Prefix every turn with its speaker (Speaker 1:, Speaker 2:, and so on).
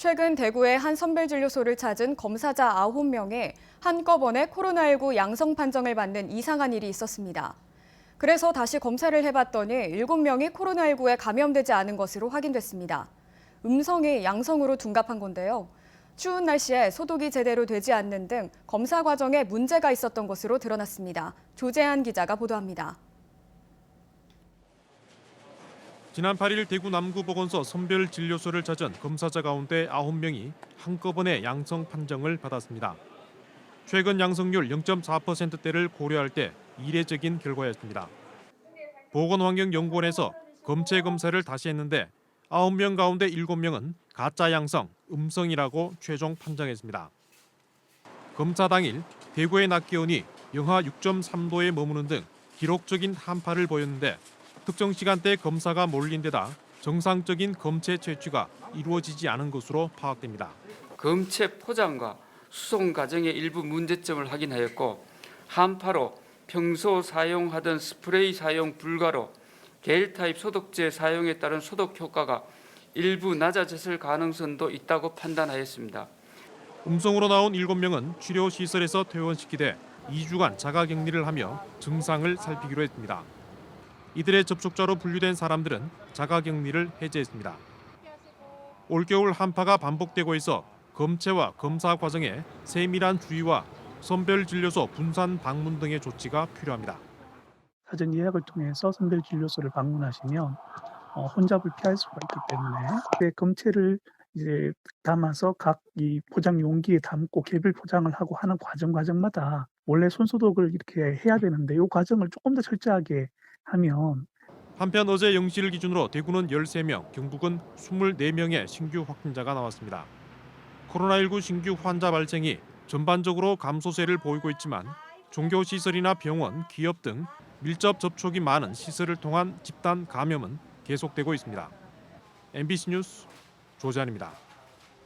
Speaker 1: 최근 대구의 한 선별진료소를 찾은 검사자 9명에 한꺼번에 코로나19 양성 판정을 받는 이상한 일이 있었습니다. 그래서 다시 검사를 해봤더니 7명이 코로나19에 감염되지 않은 것으로 확인됐습니다. 음성이 양성으로 둔갑한 건데요. 추운 날씨에 소독이 제대로 되지 않는 등 검사 과정에 문제가 있었던 것으로 드러났습니다. 조재한 기자가 보도합니다.
Speaker 2: 지난 8일 대구 남구보건소 선별진료소를 찾은 검사자 가운데 9명이 한꺼번에 양성 판정을 받았습니다. 최근 양성률 0.4%대를 고려할 때 이례적인 결과였습니다. 보건환경연구원에서 검체 검사를 다시 했는데 9명 가운데 7명은 가짜 양성, 음성이라고 최종 판정했습니다. 검사 당일 대구의 낮 기온이 영하 6.3도에 머무는 등 기록적인 한파를 보였는데 특정 시간대 검사가 몰린 데다 정상적인 검체 채취가 이루어지지 않은 것으로 파악됩니다.
Speaker 3: 검체 포장과 수송 과정의 일부 문제점을 확인하였고 한파로 평소 사용하던 스프레이 사용 불가로 겔 타입 소독제 사용에 따른 소독 효과가 일부 낮아졌을 가능성도 있다고 판단하였습니다.
Speaker 2: 음성으로 나온 7명은 치료시설에서 퇴원시키되 2주간 자가격리를 하며 증상을 살피기로 했습니다. 이들의 접촉자로 분류된 사람들은 자가격리를 해제했습니다. 올겨울 한파가 반복되고 있어 검체와 검사 과정에 세밀한 주의와 선별진료소 분산 방문 등의 조치가 필요합니다.
Speaker 4: 사전 예약을 통해서 선별진료소를 방문하시면 혼잡을 피할 수가 있기 때문에 그 검체를 이제 담아서 각 이 포장 용기에 담고 개별 포장을 하고 하는 과정마다 원래 손소독을 이렇게 해야 되는데 이 과정을 조금 더 철저하게 하면.
Speaker 2: 한편 어제 0시를 기준으로 대구는 13명, 경북은 24명의 신규 확진자가 나왔습니다. 코로나19 신규 환자 발생이 전반적으로 감소세를 보이고 있지만 종교시설이나 병원, 기업 등 밀접 접촉이 많은 시설을 통한 집단 감염은 계속되고 있습니다. MBC 뉴스 조재한입니다.